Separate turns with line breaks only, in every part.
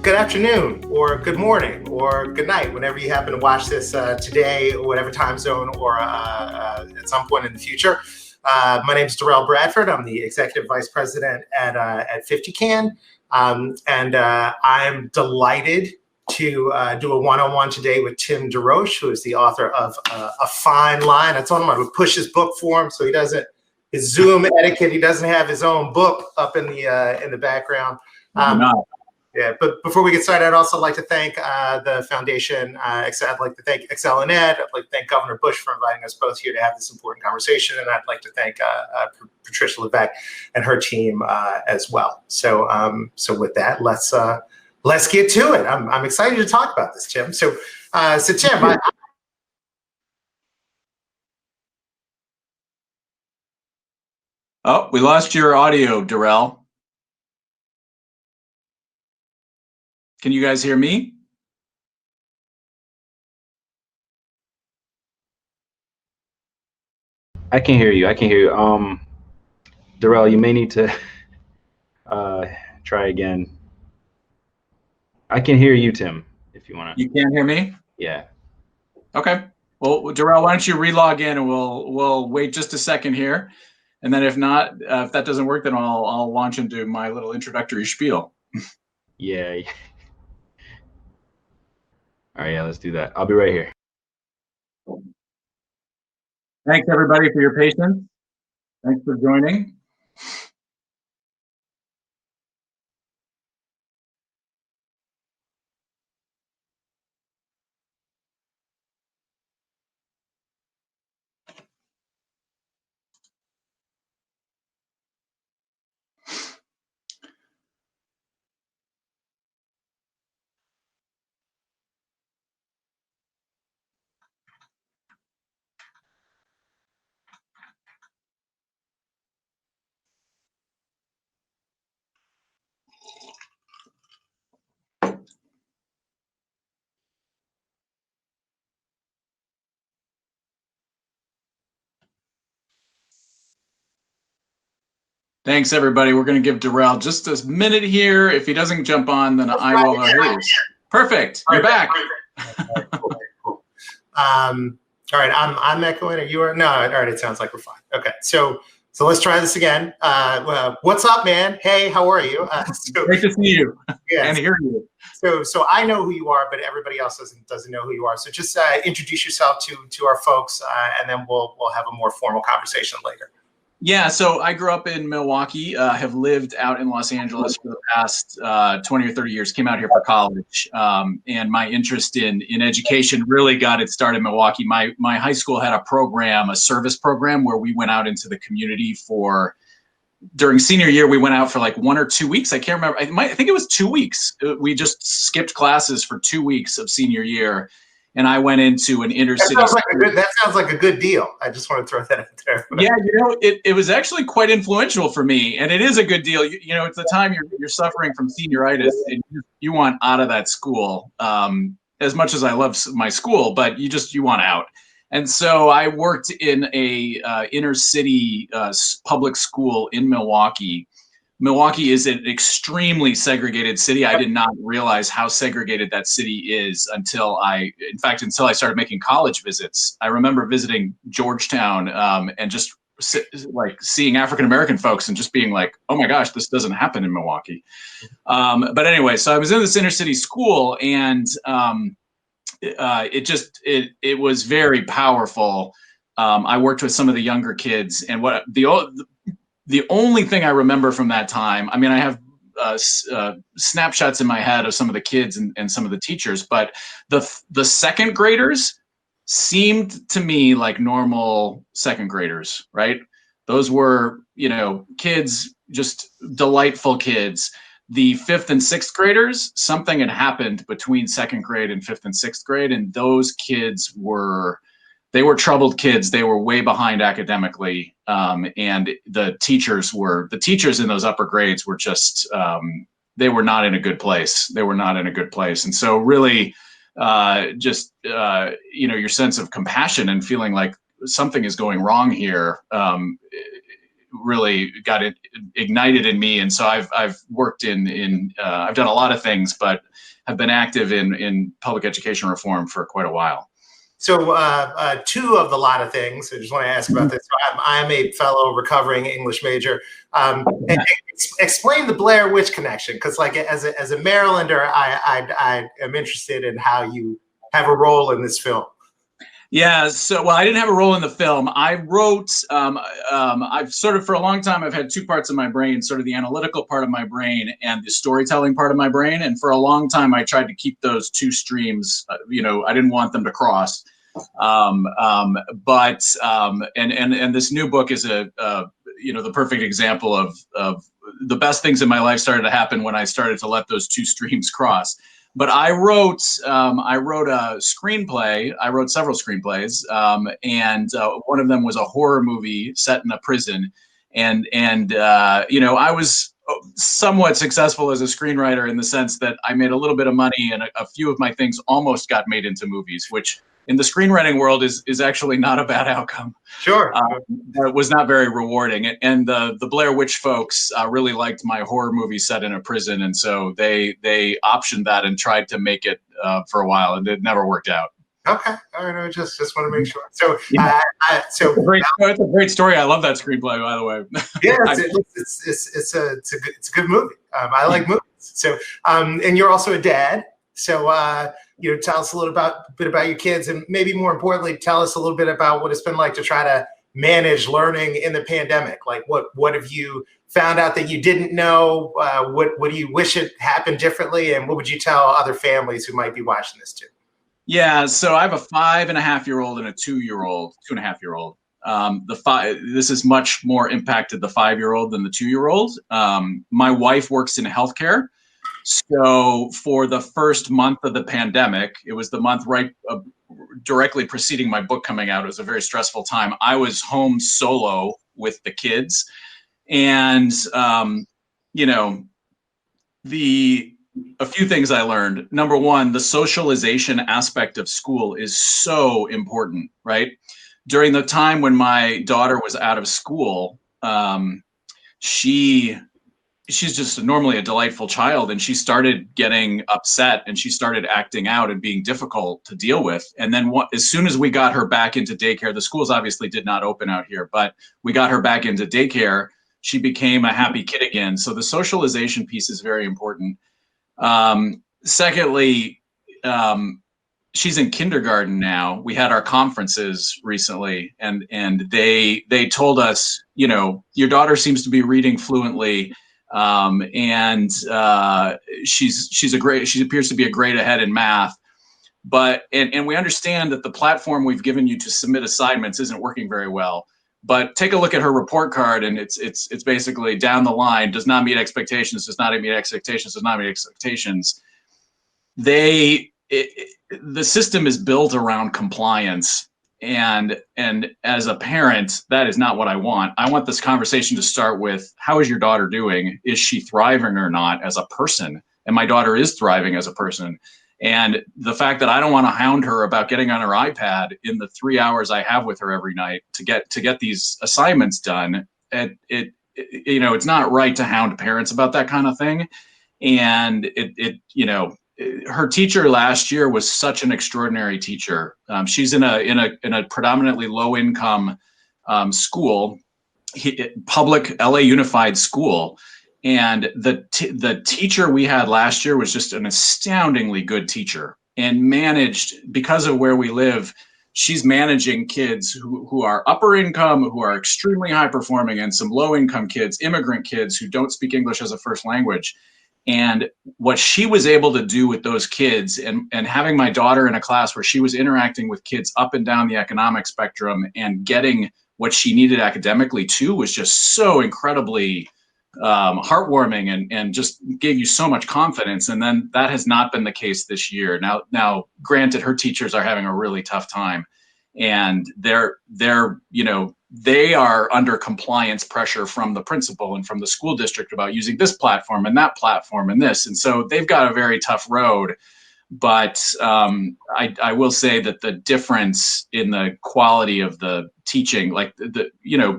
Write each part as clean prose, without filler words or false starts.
good afternoon, or good morning, or good night, whenever you happen to watch this today, or whatever time zone, or at some point in the future. My name is Derrell Bradford. I'm the Executive Vice President at 50CAN, and I'm delighted to do a one-on-one today with Tim DeRoche, who is the author of A Fine Line. I told him I would push his book for him, so he doesn't. His Zoom etiquette. He doesn't have his own book up in the background. Yeah, but before we get started, I'd also like to thank the foundation. I'd like to thank ExcelinEd. I'd like to thank Governor Bush for inviting us both here to have this important conversation, and I'd like to thank Patricia Levesque and her team as well. So, with that, let's get to it. I'm excited to talk about this, Tim. So Tim,
Oh, we lost your audio, Derrell. Can you guys hear me?
I can hear you. Derrell, you may need to try again. I can hear you, Tim, if you want to.
You can't hear me?
Yeah.
Okay. Well, Derrell, why don't you re-log in, and we'll wait just a second here, and then if not, if that doesn't work, then I'll launch into my little introductory spiel.
Yeah. All right, yeah, let's do that. I'll be right here.
Thanks, everybody, for your patience. Thanks for joining. Thanks, everybody. We're going to give Derrell just a minute here. If he doesn't jump on, then I will. Perfect. You're back.
Cool. All right. I'm echoing. Are you? No. All right. It sounds like we're fine. Okay. So let's try this again. What's up, man? Hey, how are you?
Great to see you and hear you.
So I know who you are, but everybody else doesn't know who you are. So just introduce yourself to our folks, and then we'll have a more formal conversation later.
Yeah, so I grew up in Milwaukee, have lived out in Los Angeles for the past 20 or 30 years, came out here for college, and my interest in education really got it started in Milwaukee. My high school had a service program, where we went out into the community during senior year, we went out for like 1 or 2 weeks. I can't remember. I think it was 2 weeks. We just skipped classes for 2 weeks of senior year. And I went into an inner city.
That sounds like a good deal. I just want to throw that out there.
Yeah, it was actually quite influential for me, and it is a good deal. It's the time you're suffering from senioritis, and you want out of that school. As much as I love my school, but you want out. And so I worked in a inner city public school in Milwaukee. Milwaukee is an extremely segregated city. I did not realize how segregated that city is until I started making college visits. I remember visiting Georgetown and just like seeing African-American folks and just being like, oh my gosh, this doesn't happen in Milwaukee. But anyway, so I was in this inner city school, and it was very powerful. I worked with some of the younger kids, and the only thing I remember from that time, I mean, I have snapshots in my head of some of the kids and some of the teachers, but the second graders seemed to me like normal second graders, right? Those were, kids, just delightful kids. The 5th and 6th graders, something had happened between 2nd grade and 5th and 6th grade, and those kids were troubled kids. They were way behind academically, and the teachers in those upper grades were just they were not in a good place. And so really, your sense of compassion and feeling like something is going wrong here really got it ignited in me. And so I've worked I've done a lot of things, but have been active in public education reform for quite a while.
So two of the lot of things, I just want to ask about this. So I'm a fellow recovering English major. Explain the Blair Witch connection, because like as a Marylander, I am interested in how you have a role in this film.
Yeah, so well, I didn't have a role in the film. I wrote. I've sort of for a long time I've had two parts of my brain, sort of the analytical part of my brain and the storytelling part of my brain. And for a long time, I tried to keep those two streams. I didn't want them to cross. But this new book is the perfect example of the best things in my life started to happen when I started to let those two streams cross. But I wrote a screenplay. I wrote several screenplays, and one of them was a horror movie set in a prison. And I was somewhat successful as a screenwriter in the sense that I made a little bit of money, and a few of my things almost got made into movies, which in the screenwriting world is actually not a bad outcome.
Sure.
But it was not very rewarding. And the Blair Witch folks really liked my horror movie set in a prison. And so they optioned that and tried to make it for a while, and it never worked out.
Okay. All right. I just want to make sure. So,
yeah. It's a great story. I love that screenplay, by the way.
Yeah, it's a good movie. I like movies. So, and you're also a dad. So, tell us a little bit about your kids, and maybe more importantly, tell us a little bit about what it's been like to try to manage learning in the pandemic. Like, what have you found out that you didn't know? What do you wish it happened differently, and what would you tell other families who might be watching this too?
Yeah, so I have a 5.5-year-old and a 2.5-year-old. This has much more impacted the 5-year-old than the 2-year-old. My wife works in healthcare. So for the first month of the pandemic, it was the month directly preceding my book coming out. It was a very stressful time. I was home solo with the kids, and a few things I learned. Number one, the socialization aspect of school is so important, right? During the time when my daughter was out of school, she's just normally a delightful child, and she started getting upset, and she started acting out and being difficult to deal with. And then as soon as we got her back into daycare, the schools obviously did not open out here, but we got her back into daycare, she became a happy kid again. So the socialization piece is very important. Secondly, she's in kindergarten now. We had our conferences recently, and they told us, your daughter seems to be reading fluently. And she appears to be a grade ahead in math, and we understand that the platform we've given you to submit assignments isn't working very well. But take a look at her report card, and it's basically down the line: does not meet expectations, does not meet expectations, does not meet expectations. The system is built around compliance. And as a parent, that is not what I want. I want this conversation to start with, how is your daughter doing? Is she thriving or not as a person? And my daughter is thriving as a person. And the fact that I don't want to hound her about getting on her iPad in the 3 hours I have with her every night to get these assignments done, it's not right to hound parents about that kind of thing. And her teacher last year was such an extraordinary teacher. She's in a predominantly low income school, public LA Unified school, and the teacher we had last year was just an astoundingly good teacher, and managed, because of where we live, she's managing kids who are upper income, who are extremely high performing, and some low income kids, immigrant kids who don't speak English as a first language. And what she was able to do with those kids, and having my daughter in a class where she was interacting with kids up and down the economic spectrum and getting what she needed academically too, was just so incredibly heartwarming, and just gave you so much confidence. And then that has not been the case this year. Now, granted, her teachers are having a really tough time, and they are under compliance pressure from the principal and from the school district about using this platform and that platform and this. And so they've got a very tough road. But I will say that the difference in the quality of the teaching, like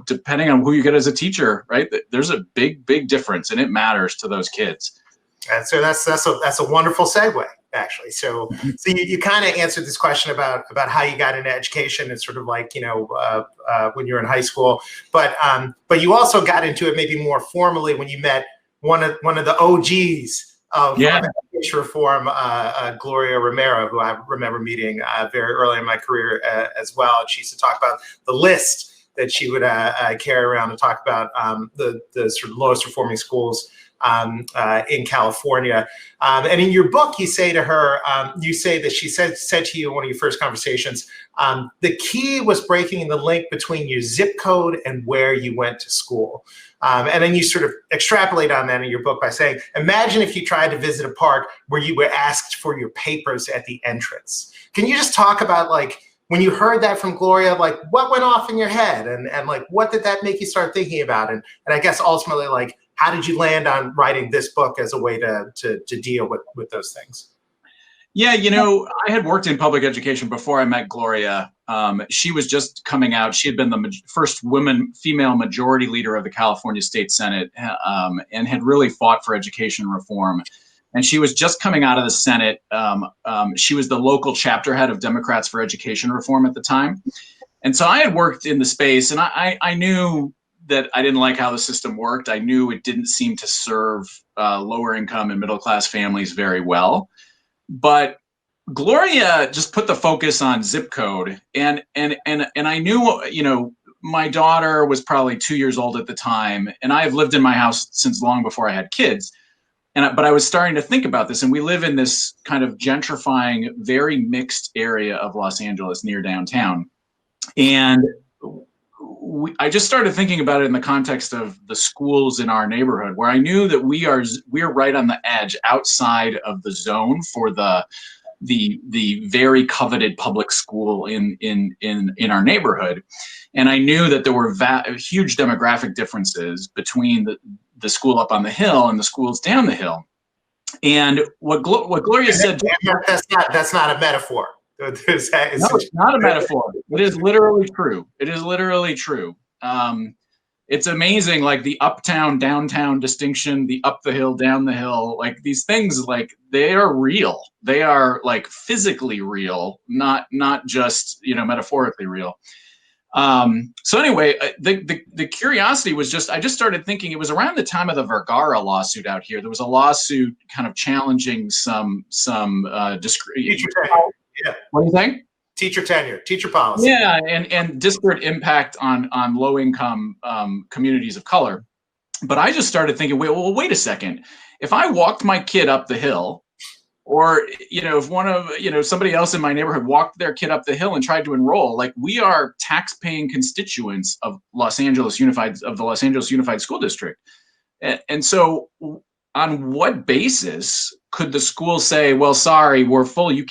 depending on who you get as a teacher, right? There's a big difference, and it matters to those kids.
And so that's a wonderful segue, actually. So you kind of answered this question about how you got into education and sort of like when you were in high school, but you also got into it maybe more formally when you met one of the OGs of education reform, Gloria Romero, who I remember meeting very early in my career as well. And she used to talk about the list that she would carry around and talk about the sort of lowest performing schools in California. And in your book, you say to her, you say that she said to you in one of your first conversations, the key was breaking the link between your zip code and where you went to school. And then you sort of extrapolate on that in your book by saying, imagine if you tried to visit a park where you were asked for your papers at the entrance. Can you just talk about, like, when you heard that from Gloria, like, what went off in your head, and like, what did that make you start thinking about? And I guess ultimately, like, how did you land on writing this book as a way to deal with those things?
Yeah, I had worked in public education before I met Gloria. She was just coming out. She had been the first female majority leader of the California State Senate, and had really fought for education reform. And she was just coming out of the Senate. She was the local chapter head of Democrats for Education Reform at the time. And so I had worked in the space, and I knew that I didn't like how the system worked. I knew it didn't seem to serve lower income and middle class families very well. But Gloria just put the focus on zip code, and I knew, my daughter was probably 2 years old at the time, and I have lived in my house since long before I had kids. But I was starting to think about this, and we live in this kind of gentrifying, very mixed area of Los Angeles near downtown. And I just started thinking about it in the context of the schools in our neighborhood, where I knew that we are right on the edge, outside of the zone for the very coveted public school in our neighborhood. And I knew that there were huge demographic differences between the school up on the hill and the schools down the hill. And what Gloria said,
that's not a metaphor.
No, it's not a metaphor. It is literally true. It is literally true. It's amazing, like the uptown, downtown distinction, the up the hill, down the hill, like these things, like they are real. They are like physically real, not just, metaphorically real. So anyway, the curiosity was I just started thinking, it was around the time of the Vergara lawsuit out here. There was a lawsuit kind of challenging some
teacher tenure. Yeah.
What do you think?
Teacher tenure, teacher policy.
Yeah, and disparate impact on low income communities of color. But I just started thinking, wait a second. If I walked my kid up the hill, or if somebody else in my neighborhood walked their kid up the hill and tried to enroll, like, we are tax-paying constituents of the Los Angeles Unified School District. And so on what basis could the school say, well, sorry, we're full, you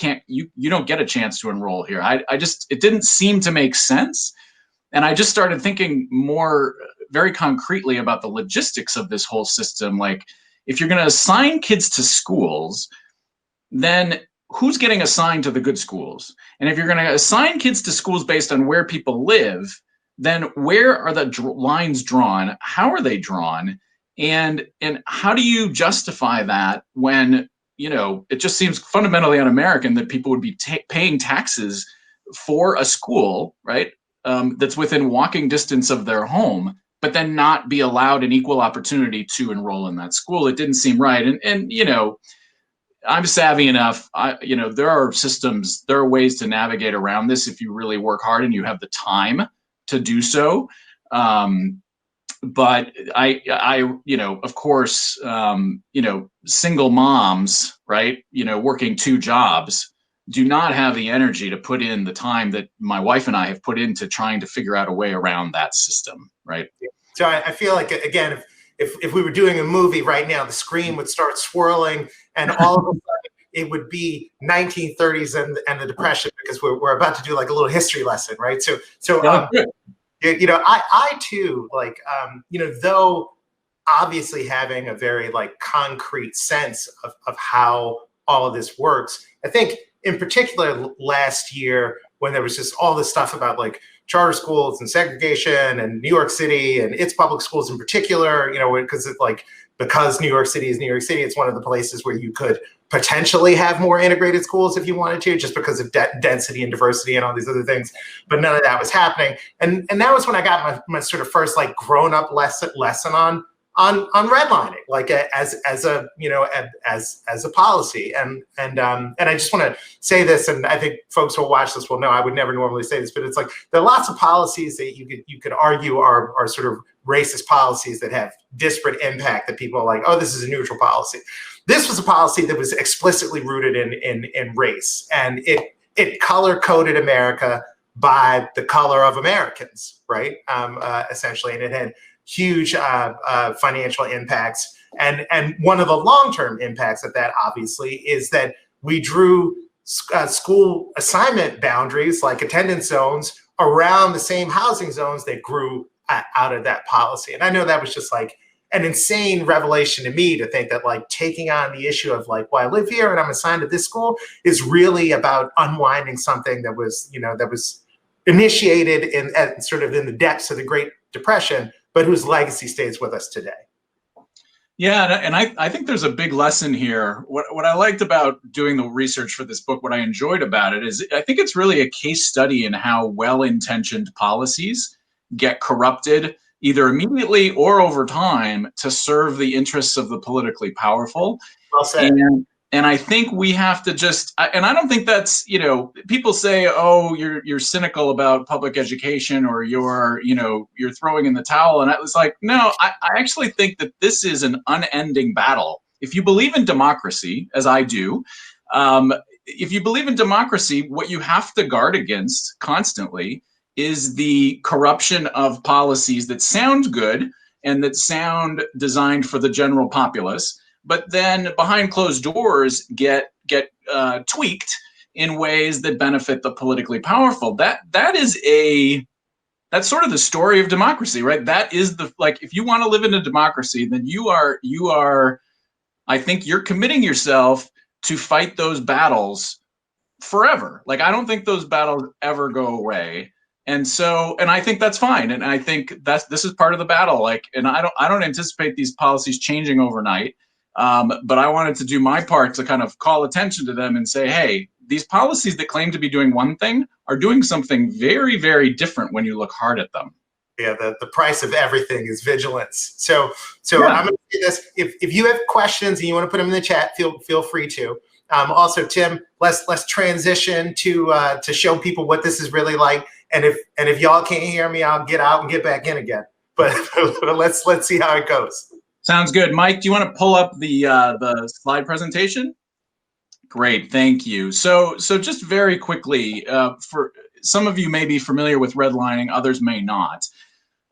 don't get a chance to enroll here? It didn't seem to make sense. And I just started thinking more very concretely about the logistics of this whole system. Like, if you're going to assign kids to schools, then who's getting assigned to the good schools? And if you're going to assign kids to schools based on where people live, then where are the lines drawn? How are they drawn? And how do you justify that when, it just seems fundamentally un-American that people would be paying taxes for a school, right, that's within walking distance of their home, but then not be allowed an equal opportunity to enroll in that school? It didn't seem right. And I'm savvy enough. There are systems, there are ways to navigate around this if you really work hard and you have the time to do so. But of course, single moms, right, working two jobs, do not have the energy to put in the time that my wife and I have put into trying to figure out a way around that system, right?
So I feel like, again, if we were doing a movie right now, the screen would start swirling, and all of a sudden it would be 1930s and the Depression, because we're about to do like a little history lesson, right? So I too, like, though obviously having a very like concrete sense of how all of this works. I think in particular last year, when there was just all this stuff about like charter schools and segregation and New York City and its public schools in particular, you know, because it's like, because New York City is New York City, it's one of the places where you could potentially have more integrated schools if you wanted to, just because of density and diversity and all these other things. But none of that was happening. And that was when I got my sort of first like grown-up lesson on redlining, like as a, you know, as a policy. And I just want to say this, and I think folks who will watch this will know I would never normally say this, but it's like there are lots of policies that you could argue are sort of racist policies that have disparate impact, that people are like, oh, this is a neutral policy. This was a policy that was explicitly rooted in race, and it color coded America by the color of Americans, right? Essentially, and it had huge financial impacts. And one of the long-term impacts of that, obviously, is that we drew school assignment boundaries, like attendance zones, around the same housing zones that grew out of that policy. And I know that was just like an insane revelation to me, to think that like taking on the issue of like, well, I live here and I'm assigned to this school is really about unwinding something that was, you know, that was initiated sort of in the depths of the Great Depression, but whose legacy stays with us today.
Yeah, and I think there's a big lesson here. What I liked about doing the research for this book, what I enjoyed about it, is I think it's really a case study in how well-intentioned policies get corrupted, either immediately or over time, to serve the interests of the politically powerful.
Well said.
And I think we have to just, and I don't think that's, you know, people say, oh, you're cynical about public education, or you're throwing in the towel. And I was like, no, I actually think that this is an unending battle. If you believe in democracy, as I do, if you believe in democracy, what you have to guard against constantly is the corruption of policies that sound good and that sound designed for the general populace, but then behind closed doors get tweaked in ways that benefit the politically powerful. That's sort of the story of democracy, right? That is like, if you want to live in a democracy, then you are, I think you're committing yourself to fight those battles forever. Like, I don't think those battles ever go away. And I think that's fine. And I think this is part of the battle. Like, and I don't anticipate these policies changing overnight. But I wanted to do my part to kind of call attention to them and say, hey, these policies that claim to be doing one thing are doing something very, very different when you look hard at them.
Yeah, the price of everything is vigilance. So yeah. I'm going to say this: if you have questions and you want to put them in the chat, feel free to. Also, Tim, let's transition to show people what this is really like. And if y'all can't hear me, I'll get out and get back in again. But let's see how it goes.
Sounds good. Mike, do you want to pull up the slide presentation? Great, thank you. So just very quickly, for some of you may be familiar with redlining, others may not.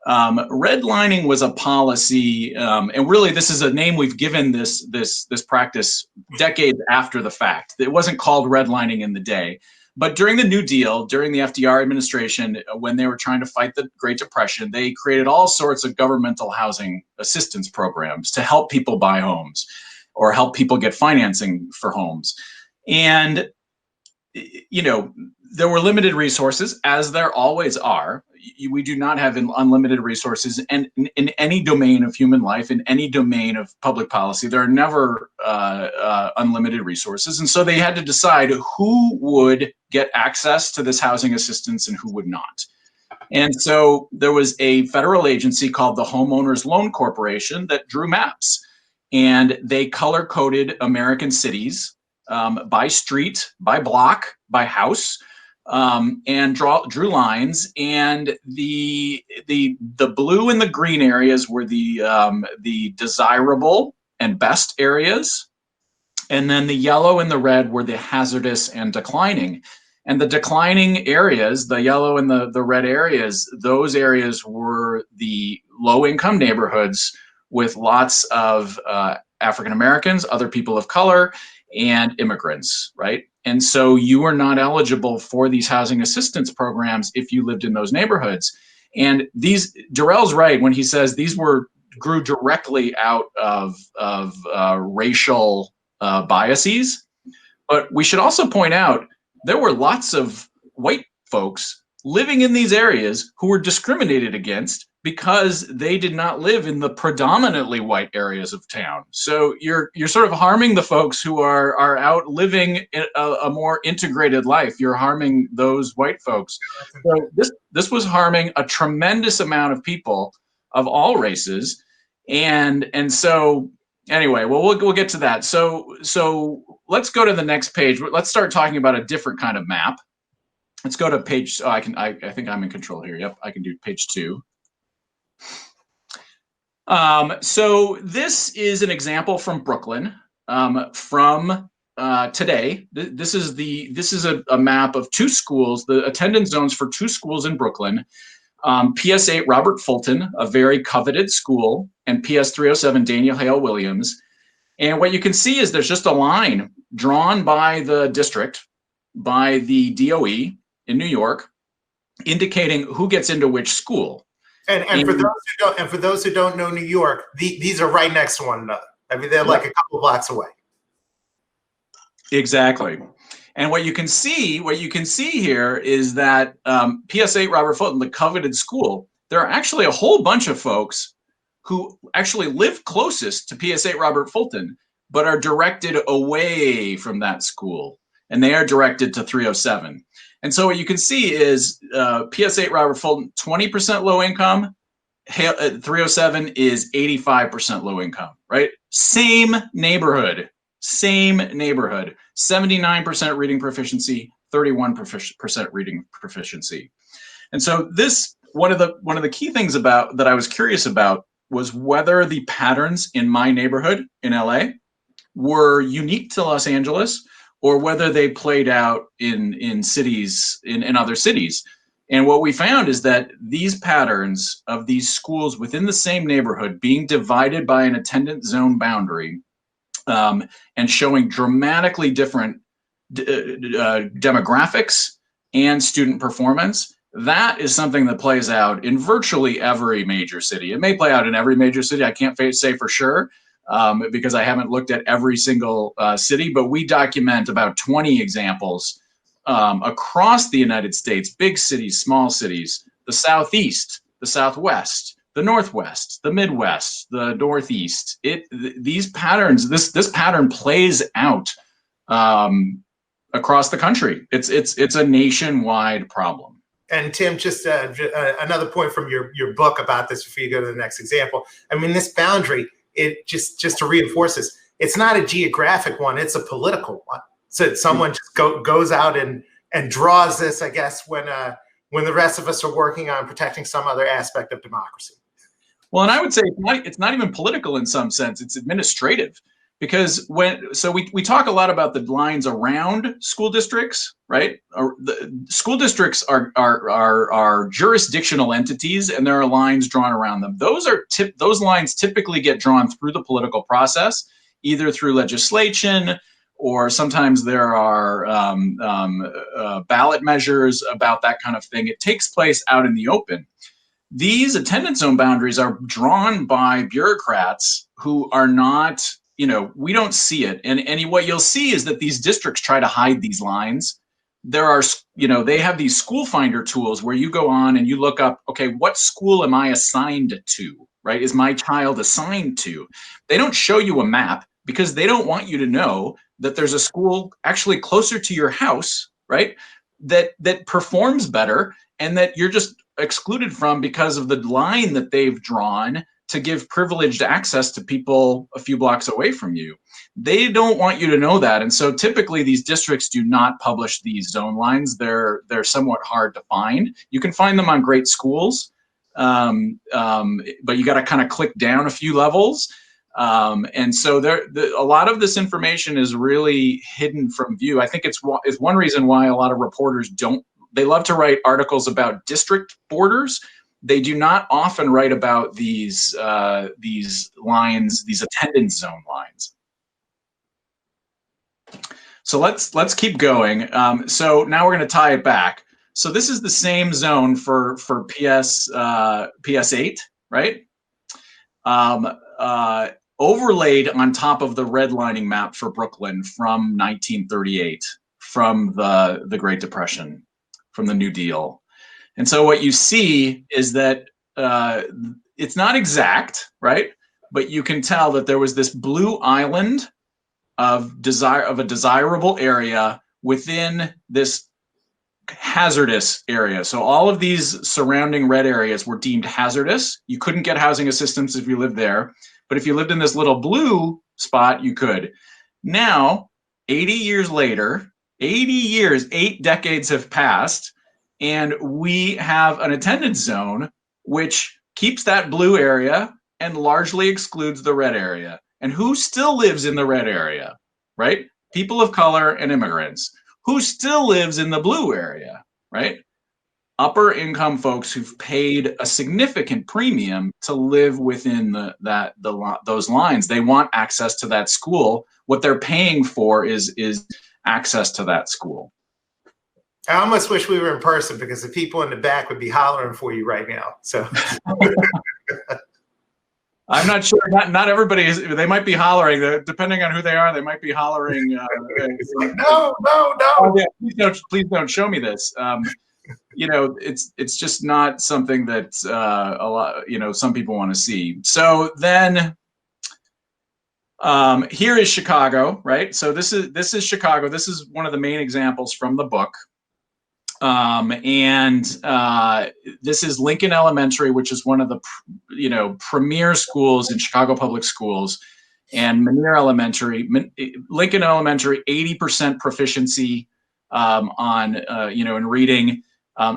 Redlining was a policy, and really this is a name we've given this practice decades after the fact. It wasn't called redlining in the day. But during the New Deal, during the FDR administration, when they were trying to fight the Great Depression, they created all sorts of governmental housing assistance programs to help people buy homes or help people get financing for homes. And, you know, there were limited resources, as there always are. We do not have unlimited resources, and in any domain of human life, in any domain of public policy, there are never unlimited resources. And so they had to decide who would get access to this housing assistance and who would not. And so there was a federal agency called the Homeowners Loan Corporation that drew maps, and they color-coded American cities by street, by block, by house, and drew lines, and the blue and the green areas were the desirable and best areas, and then the yellow and the red were the hazardous and declining. And the declining areas, the yellow and the red areas, those areas were the low-income neighborhoods with lots of African Americans, other people of color, and immigrants, right? And so you are not eligible for these housing assistance programs if you lived in those neighborhoods. And Derrell's right when he says these grew directly out of racial biases. But we should also point out there were lots of white folks living in these areas who were discriminated against because they did not live in the predominantly white areas of town. So you're sort of harming the folks who are out living a more integrated life. You're harming those white folks. So this was harming a tremendous amount of people of all races, and so anyway, well, we'll get to that. So let's go to the next page. Let's start talking about a different kind of map. Let's go to page. Oh, I think I'm in control here. Yep, I can do page 2. So this is an example from Brooklyn from today. This is a map of 2 schools, the attendance zones for 2 schools in Brooklyn. PS 8 Robert Fulton, a very coveted school, and PS 307 Daniel Hale Williams. And what you can see is there's just a line drawn by the district, by the DOE in New York, indicating who gets into which school. And
for those who don't know New York, these are right next to one another. I mean, they're like a couple blocks away.
Exactly. And what you can see here is that PS 8 Robert Fulton, the coveted school, there are actually a whole bunch of folks who actually live closest to PS 8 Robert Fulton, but are directed away from that school, and they are directed to 307. And so what you can see is PS 8 Robert Fulton, 20% low income, 307 is 85% low income, right? Same neighborhood, 79% reading proficiency, 31% reading proficiency. And so this, one of the key things about that I was curious about was whether the patterns in my neighborhood in LA were unique to Los Angeles, or whether they played out in cities, in other cities. And what we found is that these patterns of these schools within the same neighborhood being divided by an attendance zone boundary and showing dramatically different demographics and student performance, that is something that plays out in virtually every major city. It may play out in every major city. I can't say for sure, because I haven't looked at every single city, but we document about 20 examples across the United States, big cities, small cities, the Southeast, the Southwest, the Northwest, the Midwest, the Northeast. These patterns, this pattern plays out across the country. It's a nationwide problem.
And Tim, just another point from your book about this before you go to the next example. I mean, this boundary, it just to reinforce this, it's not a geographic one, it's a political one. So someone just goes out and draws this, I guess, when the rest of us are working on protecting some other aspect of democracy.
Well, and I would say it's not even political in some sense, it's administrative. Because we talk a lot about the lines around school districts, right? The school districts are jurisdictional entities, and there are lines drawn around them. Those lines typically get drawn through the political process, either through legislation, or sometimes there are ballot measures about that kind of thing. It takes place out in the open. These attendance zone boundaries are drawn by bureaucrats who are not, we don't see it. And what you'll see is that these districts try to hide these lines. There are, they have these school finder tools where you go on and you look up, okay, what school am I assigned to, right? Is my child assigned to? They don't show you a map because they don't want you to know that there's a school actually closer to your house, right? That performs better and that you're just excluded from because of the line that they've drawn to give privileged access to people a few blocks away from you. They don't want you to know that. And so typically these districts do not publish these zone lines. They're somewhat hard to find. You can find them on great schools, but you got to kind of click down a few levels. And so a lot of this information is really hidden from view. I think it's one reason why a lot of reporters they love to write articles about district borders. They do not often write about these lines, these attendance zone lines. So let's keep going. So now we're going to tie it back. So this is the same zone for PS 8, right? overlaid on top of the redlining map for Brooklyn from 1938, from the Great Depression, from the New Deal. And so what you see is that it's not exact, right? But you can tell that there was this blue island of a desirable area within this hazardous area. So all of these surrounding red areas were deemed hazardous. You couldn't get housing assistance if you lived there. But if you lived in this little blue spot, you could. Now, 80 years later, 80 years, 8 decades have passed, and we have an attendance zone which keeps that blue area and largely excludes the red area. And who still lives in the red area, right? People of color and immigrants. Who still lives in the blue area, right? Upper income folks who've paid a significant premium to live within those lines. They want access to that school. What they're paying for is access to that school.
I almost wish we were in person because the people in the back would be hollering for you right now. So
I'm not sure. Not everybody is. They might be hollering. Depending on who they are, they might be hollering.
Like, no.
Oh, yeah, please don't show me this. It's just not something that a lot. Some people want to see. So then, here is Chicago, right? So this is Chicago. This is one of the main examples from the book. This is Lincoln Elementary, which is one of the premier schools in Chicago public schools, and Menier Elementary. Lincoln Elementary, 80% proficiency in reading.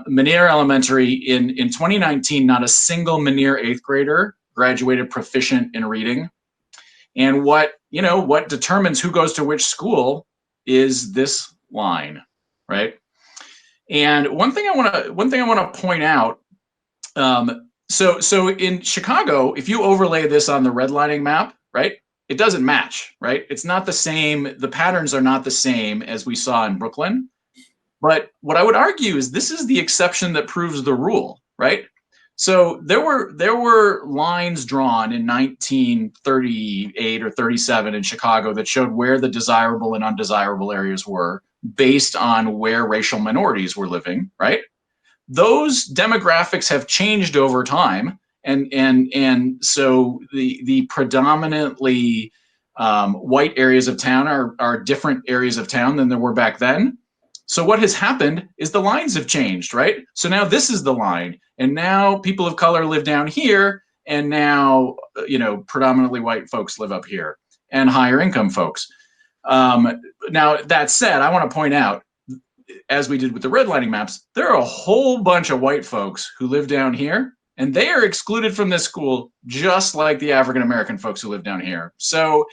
Menier Elementary in 2019, not a single Menier 8th grader graduated proficient in reading. And what determines who goes to which school is this line, right? And one thing I want to point out. So in Chicago, if you overlay this on the redlining map, right, it doesn't match, right? It's not the same. The patterns are not the same as we saw in Brooklyn. But what I would argue is this is the exception that proves the rule, right? So there were lines drawn in 1938 or 37 in Chicago that showed where the desirable and undesirable areas were, based on where racial minorities were living, right? Those demographics have changed over time, and so the predominantly white areas of town are different areas of town than there were back then. So what has happened is the lines have changed, right? So now this is the line, and now people of color live down here, and now predominantly white folks live up here, and higher income folks. Now, that said, I want to point out, as we did with the redlining maps, there are a whole bunch of white folks who live down here, and they are excluded from this school, just like the African-American folks who live down here. So,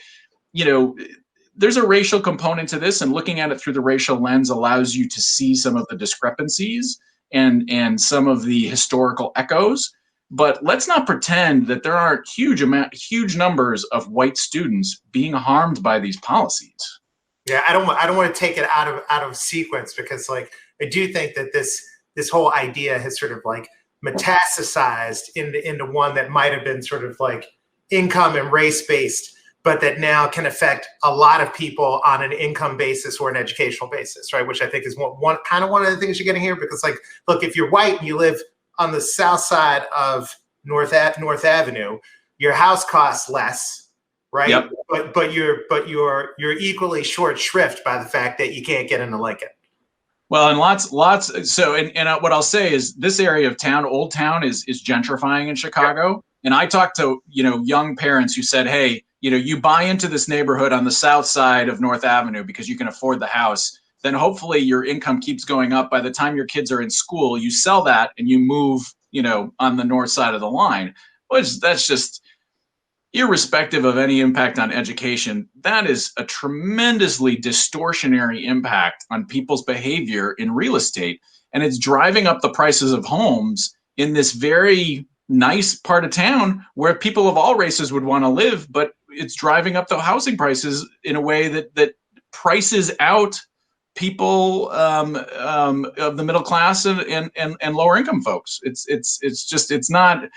there's a racial component to this, and looking at it through the racial lens allows you to see some of the discrepancies and some of the historical echoes. But let's not pretend that there aren't huge numbers of white students being harmed by these policies.
Yeah, I don't want to take it out of sequence, because I do think that this whole idea has sort of metastasized into one that might have been sort of income and race based, but that now can affect a lot of people on an income basis or an educational basis, right? Which I think is one of the things you're getting here, because look, if you're white and you live on the south side of North Avenue, your house costs less, right?
Yep.
But you're equally short shrift by the fact that you can't get into Lincoln.
Well, and lots. So, and what I'll say is this area of town, Old Town, is gentrifying in Chicago. Yep. And I talked to young parents who said, hey, you buy into this neighborhood on the south side of North Avenue because you can afford the house. Then hopefully your income keeps going up. By the time your kids are in school, you sell that and you move, on the north side of the line. Which that's just, irrespective of any impact on education, that is a tremendously distortionary impact on people's behavior in real estate. And it's driving up the prices of homes in this very nice part of town where people of all races would want to live, but it's driving up the housing prices in a way that prices out people of the middle class and lower income folks. It's not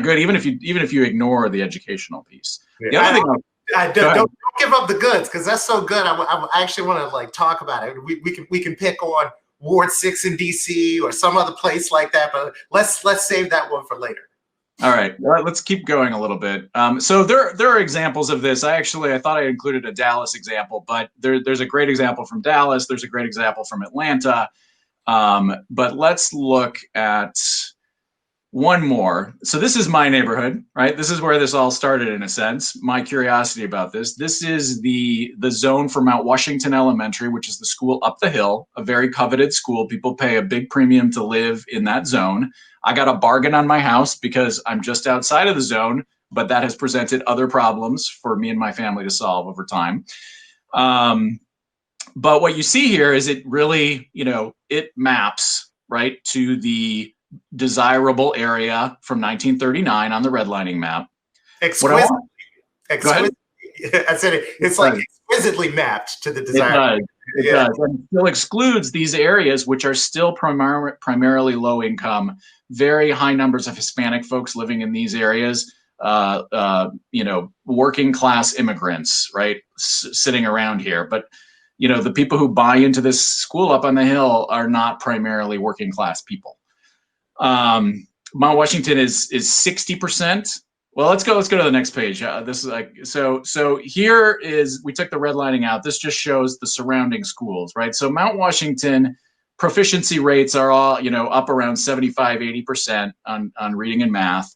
good, even if you ignore the educational piece. The other thing,
don't give up the goods, because that's so good. I actually want to like talk about it. We can pick on Ward 6 in DC or some other place like that, but let's save that one for later.
All right, let's keep going a little bit. So there are examples of this. I thought I included a Dallas example, but there's a great example from Dallas. There's a great example from Atlanta. But let's look at one more. So this is my neighborhood, right? This is where this all started in a sense. My curiosity about this. This is the zone for Mount Washington Elementary, which is the school up the hill, a very coveted school. People pay a big premium to live in that zone. I got a bargain on my house because I'm just outside of the zone, but that has presented other problems for me and my family to solve over time. But what you see here is it really, it maps, right, to the desirable area from 1939 on the redlining map.
Exquisitely. I said it's like exquisitely mapped to the desirable.
It does. And it still excludes these areas, which are still primarily low income, very high numbers of Hispanic folks living in these areas, working class immigrants, right, sitting around here. But, the people who buy into this school up on the hill are not primarily working class people. Mount Washington is 60%. Well, let's go to the next page. This is like, so here is, we took the redlining out. This just shows the surrounding schools, right? So Mount Washington proficiency rates are all, up around 75, 80% on reading and math.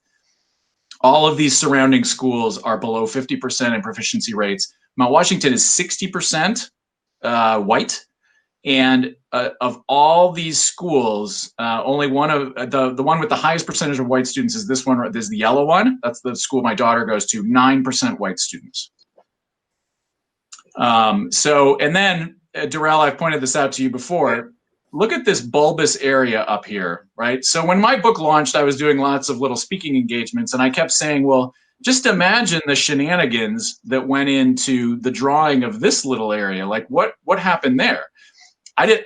All of these surrounding schools are below 50% in proficiency rates. Mount Washington is 60% white. And of all these schools, only one of the one with the highest percentage of white students is this one. This is the yellow one. That's the school my daughter goes to. 9% white students. And then Derrell, I've pointed this out to you before. Look at this bulbous area up here, right? So when my book launched, I was doing lots of little speaking engagements, and I kept saying, well, just imagine the shenanigans that went into the drawing of this little area. Like what happened there? I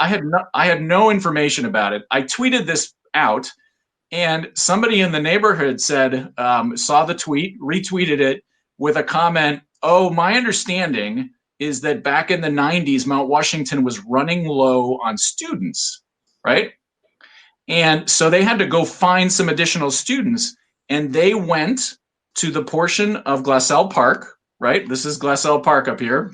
had no information about it. I tweeted this out, and somebody in the neighborhood said, saw the tweet, retweeted it with a comment, oh, my understanding is that back in the 90s, Mount Washington was running low on students, right? And so they had to go find some additional students, and they went to the portion of Glassell Park, right? This is Glassell Park up here.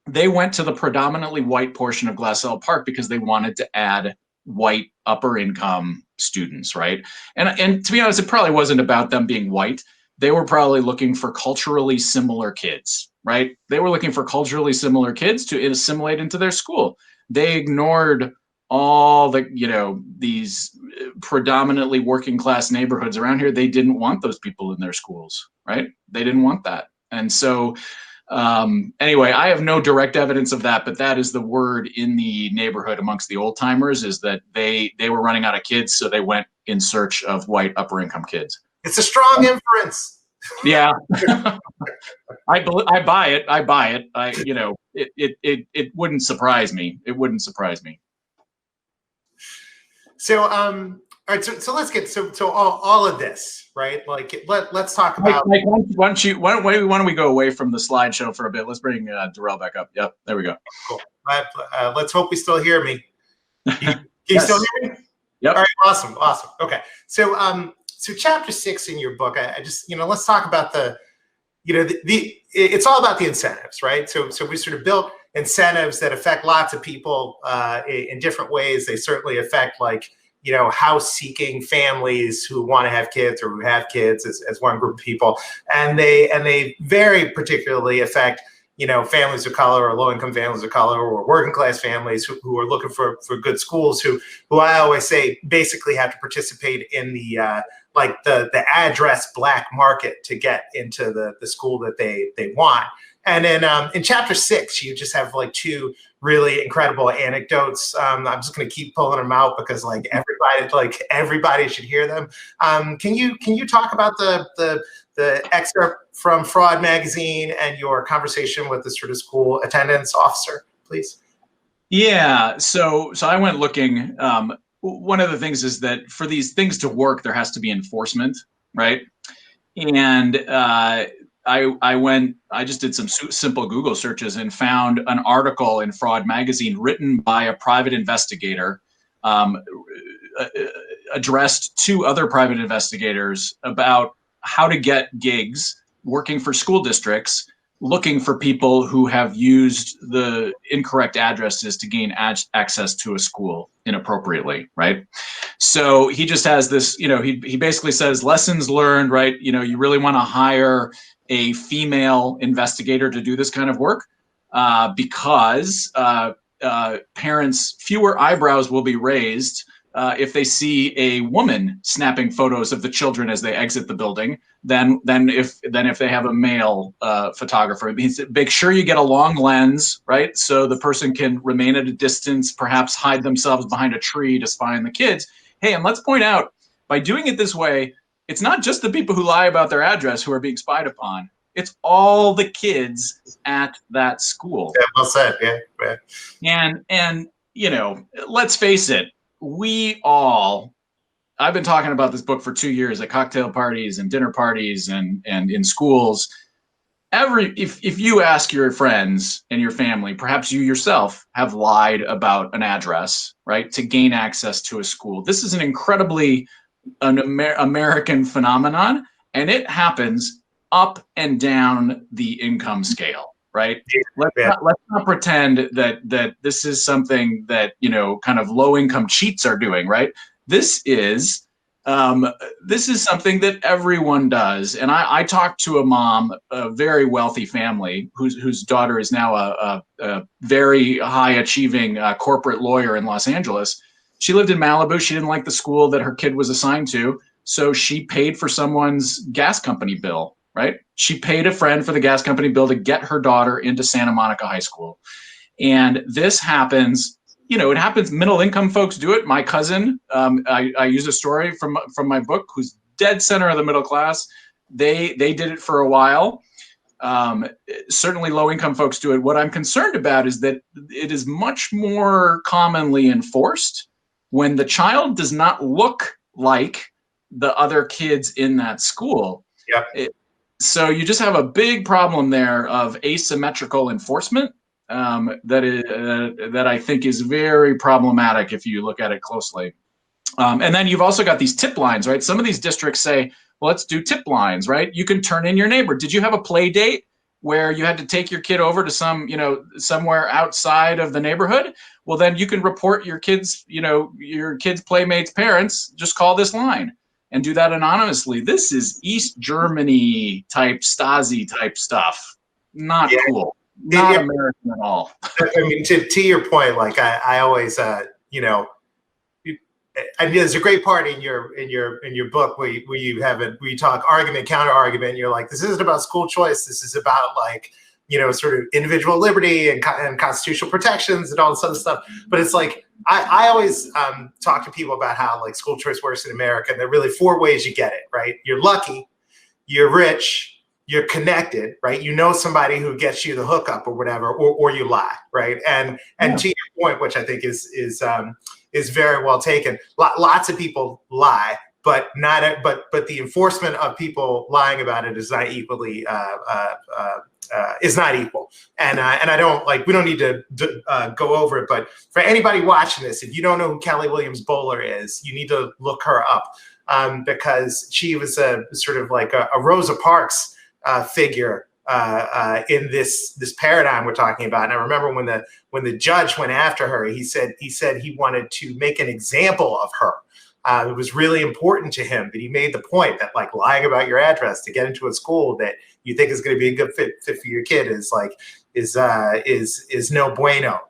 They went to the predominantly white portion of Glassell Park because they wanted to add white upper income students, right? And to be honest, it probably wasn't about them being white. They were probably looking for culturally similar kids, right? They were looking for culturally similar kids to assimilate into their school. They ignored all the, these predominantly working class neighborhoods around here. They didn't want those people in their schools, right? They didn't want that. And so anyway, I have no direct evidence of that, but that is the word in the neighborhood amongst the old timers, is that they were running out of kids, so they went in search of white upper income kids.
It's a strong inference.
Yeah, I buy it. It wouldn't surprise me. It wouldn't surprise me.
So all right, so let's get so all of this, right? Like let's talk about.
Mike, why don't we go away from the slideshow for a bit? Let's bring Derrell back up. Yep, there we go.
Cool. Let's hope we still hear me. Can you still hear me?
Yep.
All right. Awesome. Okay. So chapter 6 in your book, I just let's talk about it's all about the incentives, right? So we sort of built incentives that affect lots of people in different ways. They certainly affect house-seeking families who want to have kids or who have kids as one group of people, and they very particularly affect families of color or low-income families of color or working-class families who are looking for good schools, who I always say basically have to participate in the address black market to get into the school that they want. And then in chapter 6, you just have two really incredible anecdotes. I'm just going to keep pulling them out because everybody should hear them. Can you talk about the excerpt from Fraud Magazine and your conversation with the sort of school attendance officer, please?
Yeah. So I went looking. One of the things is that for these things to work, there has to be enforcement, right? And I just did some simple Google searches and found an article in Fraud Magazine written by a private investigator, addressed to other private investigators about how to get gigs working for school districts, looking for people who have used the incorrect addresses to gain access to a school inappropriately, right? So he just has this, he basically says lessons learned, right? You really want to hire a female investigator to do this kind of work because parents, fewer eyebrows will be raised if they see a woman snapping photos of the children as they exit the building than if they have a male photographer. It means make sure you get a long lens, right? So the person can remain at a distance, perhaps hide themselves behind a tree to spy on the kids. Hey, and let's point out, by doing it this way, it's not just the people who lie about their address who are being spied upon. It's all the kids at that school.
Yeah, well said. Yeah.
And let's face it, I've been talking about this book for 2 years at cocktail parties and dinner parties and in schools. If you ask your friends and your family, perhaps you yourself have lied about an address, right, to gain access to a school. This is an incredibly American phenomenon, and it happens up and down the income scale, right? Let's not pretend that this is something that kind of low income cheats are doing, right? This is something that everyone does. And I talked to a mom, a very wealthy family, whose daughter is now a very high achieving corporate lawyer in Los Angeles. She lived in Malibu. She didn't like the school that her kid was assigned to, so she paid for someone's gas company bill, right? She paid a friend for the gas company bill to get her daughter into Santa Monica High School. And this happens, it happens, middle income folks do it. My cousin, I use a story from my book, who's dead center of the middle class. They did it for a while. Certainly low income folks do it. What I'm concerned about is that it is much more commonly enforced when the child does not look like the other kids in that school.
Yeah.
So you just have a big problem there of asymmetrical enforcement that I think is very problematic if you look at it closely. And then you've also got these tip lines, right? Some of these districts say, well, let's do tip lines, right? You can turn in your neighbor. Did you have a play date where you had to take your kid over to somewhere outside of the neighborhood? Well, then you can report your kids' playmates' parents. Just call this line and do that anonymously. This is East Germany type Stasi type stuff. Not cool. Not American at all.
I mean, to your point, like I always, there's a great part in your book where you talk argument, counter argument. You're like, this isn't about school choice. This is about sort of individual liberty and constitutional protections and all this other stuff. But it's like, I always talk to people about how like school choice works in America. And there are really 4 ways you get it, right? You're lucky, you're rich, you're connected, right? You know somebody who gets you the hookup or whatever, or you lie, right? And to your point, which I think is very well taken. Lots of people lie, but but the enforcement of people lying about it is not equally is not equal. And I don't we don't need to go over it, but for anybody watching this, if you don't know who Kelly Williams Bowler is, you need to look her up because she was a sort of like a Rosa Parks figure in this paradigm we're talking about. And I remember when the judge went after her, he said he wanted to make an example of her. It was really important to him, but he made the point that like lying about your address to get into a school that you think is going to be a good fit for your kid is no bueno.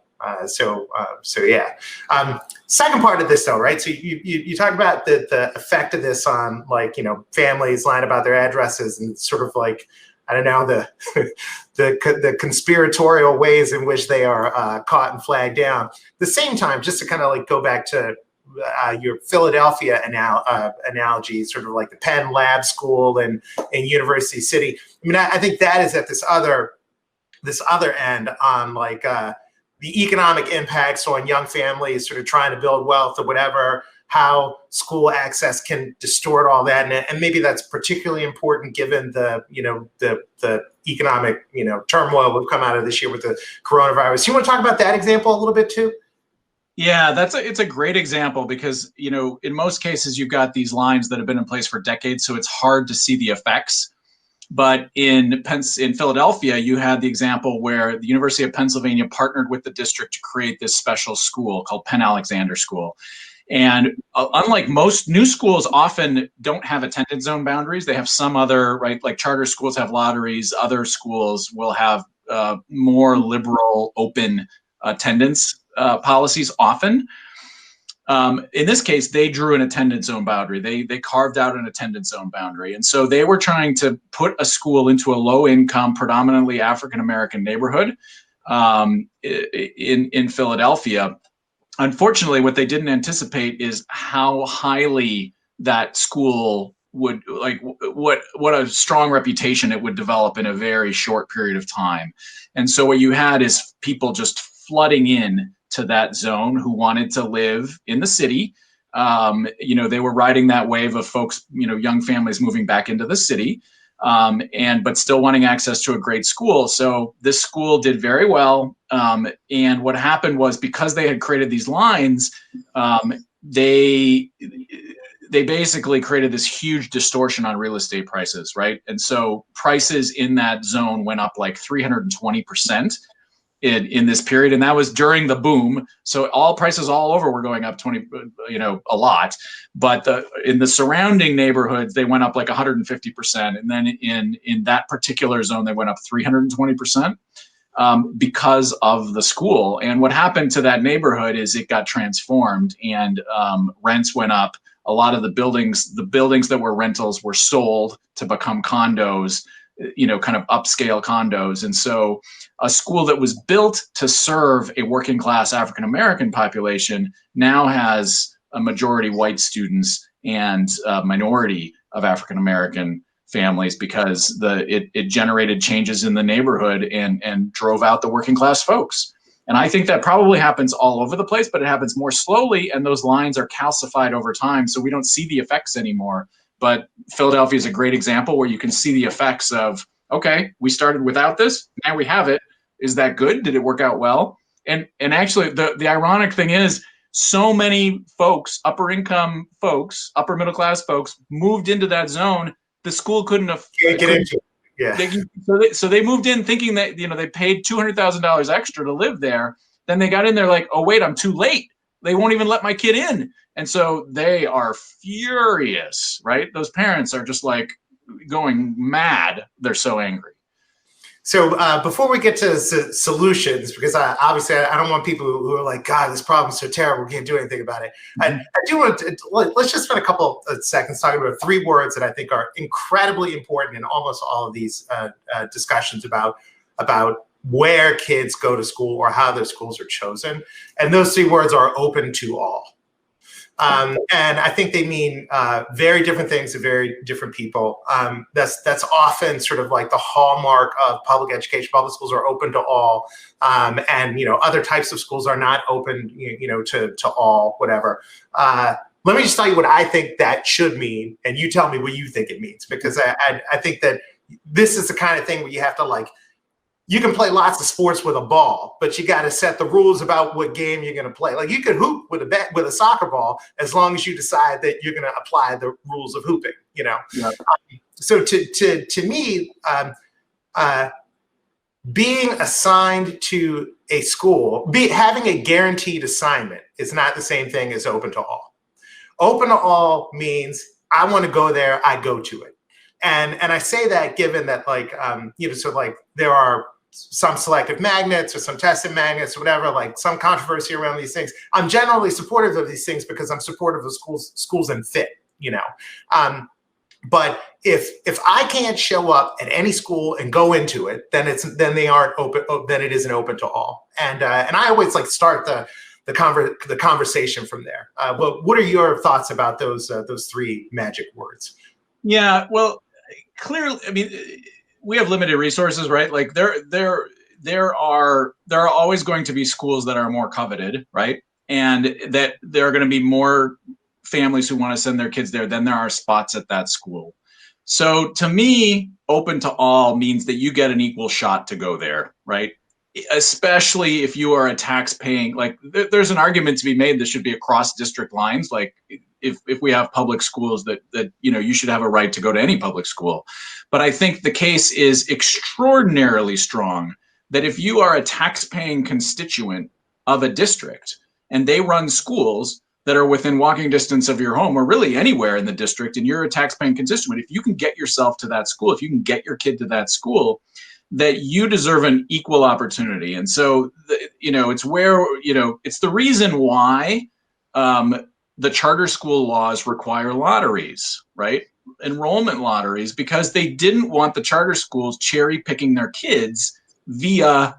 So yeah. Second part of this though, right? So you talk about the effect of this on families lying about their addresses and sort of like, I don't know, the conspiratorial ways in which they are caught and flagged down. At the same time, just to kind of like go back to your Philadelphia analogy, sort of like the Penn Lab School and University City. I mean, I think that is at this other end on like the economic impacts on young families sort of trying to build wealth or whatever. how school access can distort all that, and maybe that's particularly important given the economic turmoil we've come out of this year with the coronavirus. You want to talk about that example a little bit too?
Yeah, it's a great example because, in most cases you've got these lines that have been in place for decades, so it's hard to see the effects. But in Philadelphia, you had the example where the University of Pennsylvania partnered with the district to create this special school called Penn Alexander School. And unlike most new schools, often don't have attendance zone boundaries. They have some other, right, like charter schools have lotteries. Other schools will have more liberal, open attendance policies often. In this case, they drew an attendance zone boundary. They carved out an attendance zone boundary. And so they were trying to put a school into a low income, predominantly African-American neighborhood in Philadelphia. Unfortunately, what they didn't anticipate is how highly that school would, like, what a strong reputation it would develop in a very short period of time. And so what you had is people just flooding in to that zone who wanted to live in the city. They were riding that wave of folks, young families moving back into the city, but still wanting access to a great school. So this school did very well. And what happened was, because they had created these lines, they basically created this huge distortion on real estate prices, right? And so prices in that zone went up like 320%. In this period, and that was during the boom. So all prices all over were going up a lot, but in the surrounding neighborhoods, they went up like 150%. And then in that particular zone, they went up 320% because of the school. And what happened to that neighborhood is it got transformed, and rents went up. A lot of the buildings that were rentals were sold to become condos, kind of upscale condos. And so a school that was built to serve a working class African-American population now has a majority white students and a minority of African-American families, because it generated changes in the neighborhood and drove out the working class folks. And I think that probably happens all over the place, but it happens more slowly, and those lines are calcified over time, so we don't see the effects anymore. But Philadelphia is a great example where you can see the effects of, okay, we started without this, now we have it. Is that good? Did it work out well? And actually, the ironic thing is, so many folks, upper income folks, upper middle class folks, moved into that zone. The school couldn't have
Can't get into it. Yeah.
So they moved in thinking that they paid $200,000 extra to live there. Then they got in there like, oh wait, I'm too late. They won't even let my kid in. And so they are furious, right? Those parents are just like going mad. They're so angry.
So before we get to solutions, because obviously I don't want people who are like, God, this problem is so terrible, we can't do anything about it. I do want to, let's just spend a couple of seconds talking about 3 words that I think are incredibly important in almost all of these discussions about where kids go to school or how their schools are chosen. And those 3 words are open to all. And I think they mean very different things to very different people. That's often sort of like the hallmark of public education. Public schools are open to all, and other types of schools are not open, to all, whatever. Let me just tell you what I think that should mean, and you tell me what you think it means, because I think that this is the kind of thing where you have to, like, you can play lots of sports with a ball, but you got to set the rules about what game you're going to play. Like, you can hoop with a soccer ball as long as you decide that you're going to apply the rules of hooping. Yep. So to me, being assigned to a school, having a guaranteed assignment is not the same thing as open to all. Open to all means I want to go there, I go to it. And I say that given that, like, so like there are some selective magnets or some tested magnets or whatever, like some controversy around these things. I'm generally supportive of these things because I'm supportive of schools and fit, but if I can't show up at any school and go into it, then they aren't open. Then it isn't open to all. And I always like start the conversation from there. Well, what are your thoughts about those 3 magic words?
Yeah, well, clearly, I mean, we have limited resources, right? Like there are always going to be schools that are more coveted, right? And that there are going to be more families who want to send their kids there than there are spots at that school. So to me, open to all means that you get an equal shot to go there, right? Especially if you are a tax-paying, like there's an argument to be made that should be across district lines. Like if we have public schools that you should have a right to go to any public school. But I think the case is extraordinarily strong that if you are a tax-paying constituent of a district and they run schools that are within walking distance of your home or really anywhere in the district and you're a tax-paying constituent, if you can get yourself to that school, if you can get your kid to that school, that you deserve an equal opportunity. And so, it's where, it's the reason why the charter school laws require lotteries, right? Enrollment lotteries, because they didn't want the charter schools cherry picking their kids via,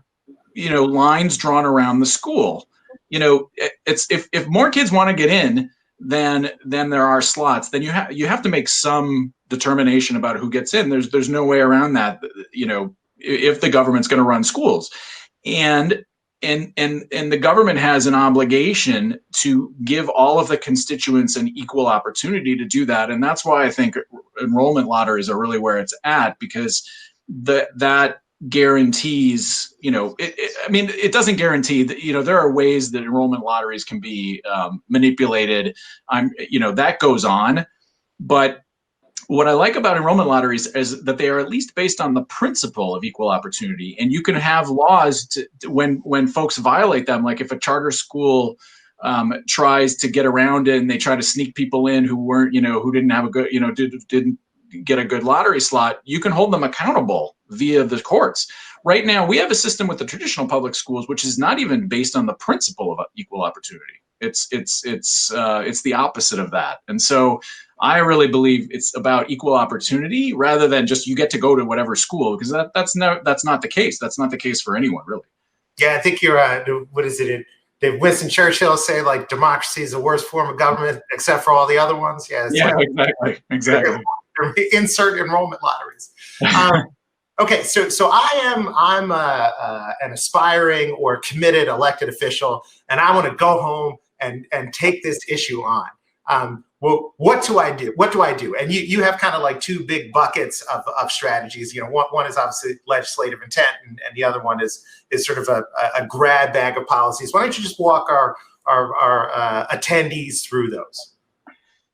lines drawn around the school. It's if more kids want to get in than there are slots, then you have to make some determination about who gets in. There's no way around that, if the government's going to run schools. And the government has an obligation to give all of the constituents an equal opportunity to do that. And that's why I think enrollment lotteries are really where it's at, because that guarantees, it doesn't guarantee that, there are ways that enrollment lotteries can be manipulated. That goes on. But what I like about enrollment lotteries is that they are at least based on the principle of equal opportunity. And you can have laws when folks violate them, like if a charter school tries to get around it and they try to sneak people in who weren't, who didn't have a good, didn't get a good lottery slot, you can hold them accountable via the courts. Right now, we have a system with the traditional public schools, which is not even based on the principle of equal opportunity. It's the opposite of that. And so I really believe it's about equal opportunity rather than just you get to go to whatever school, because that's not the case. That's not the case for anyone, really.
Yeah, I think you're, what is it? Did Winston Churchill say like democracy is the worst form of government except for all the other ones? Yeah,
exactly.
Insert enrollment lotteries. Okay, so I'm an aspiring or committed elected official, and I want to go home and take this issue on. Well, what do I do? What do I do? And you have kind of like two big buckets of strategies. One is obviously legislative intent, and the other one is sort of a grab bag of policies. Why don't you just walk our attendees through those?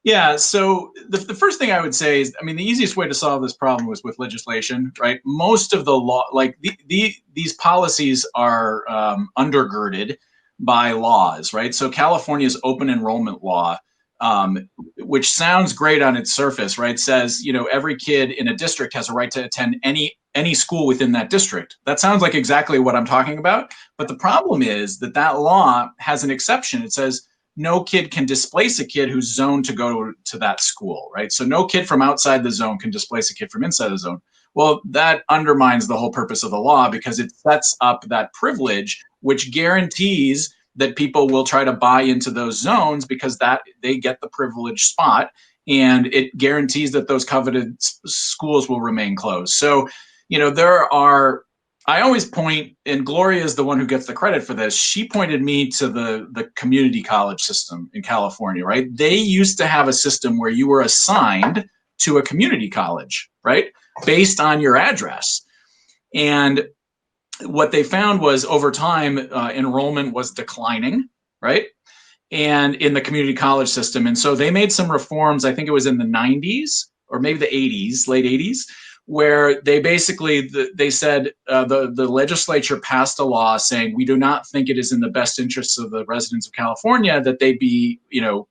Yeah, so the first thing I would say is, the easiest way to solve this problem was with legislation, right? Most of the law, like these policies are undergirded by laws, right? So California's open enrollment law, which sounds great on its surface, right? Says, every kid in a district has a right to attend any school within that district. That sounds like exactly what I'm talking about. But the problem is that law has an exception. It says, no kid can displace a kid who's zoned to go to that school, right? So no kid from outside the zone can displace a kid from inside the zone. Well, that undermines the whole purpose of the law because it sets up that privilege, which guarantees that people will try to buy into those zones because that they get the privileged spot, and it guarantees that those coveted schools will remain closed. So, I always point, and Gloria is the one who gets the credit for this. She pointed me to the community college system in California, right? They used to have a system where you were assigned to a community college, right? Based on your address. And what they found was over time, enrollment was declining, right? And in the community college system. And so they made some reforms, I think it was in the 90s or maybe the 80s, late 80s, where they basically, they said the legislature passed a law saying we do not think it is in the best interests of the residents of California that they be,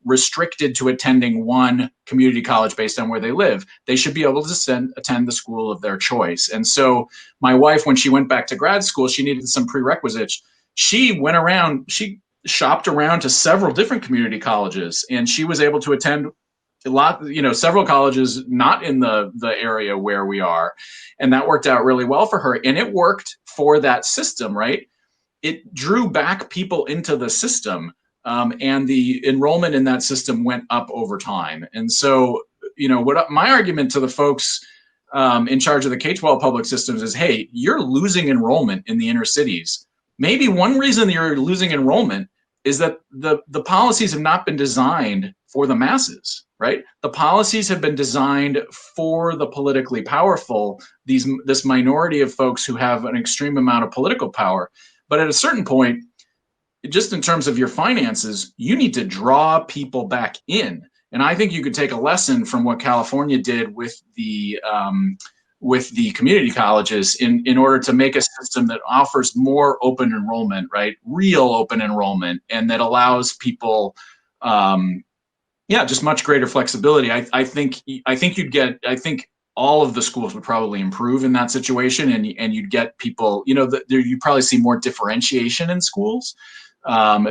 restricted to attending one community college based on where they live. They should be able to attend the school of their choice. And so my wife, when she went back to grad school, she needed some prerequisites. She went around, she shopped around to several different community colleges, and she was able to attend several colleges not in the area where we are. And that worked out really well for her. And it worked for that system, right? It drew back people into the system, and the enrollment in that system went up over time. And so, what my argument to the folks in charge of the K-12 public systems is, hey, you're losing enrollment in the inner cities. Maybe one reason you're losing enrollment is that the policies have not been designed for the masses, right? The policies have been designed for the politically powerful, this minority of folks who have an extreme amount of political power. But at a certain point, just in terms of your finances, you need to draw people back in. And I think you could take a lesson from what California did with the community colleges in order to make a system that offers more open enrollment, right? Real open enrollment, and that allows people, just much greater flexibility. I think all of the schools would probably improve in that situation, and you'd get people, you'd probably see more differentiation in schools.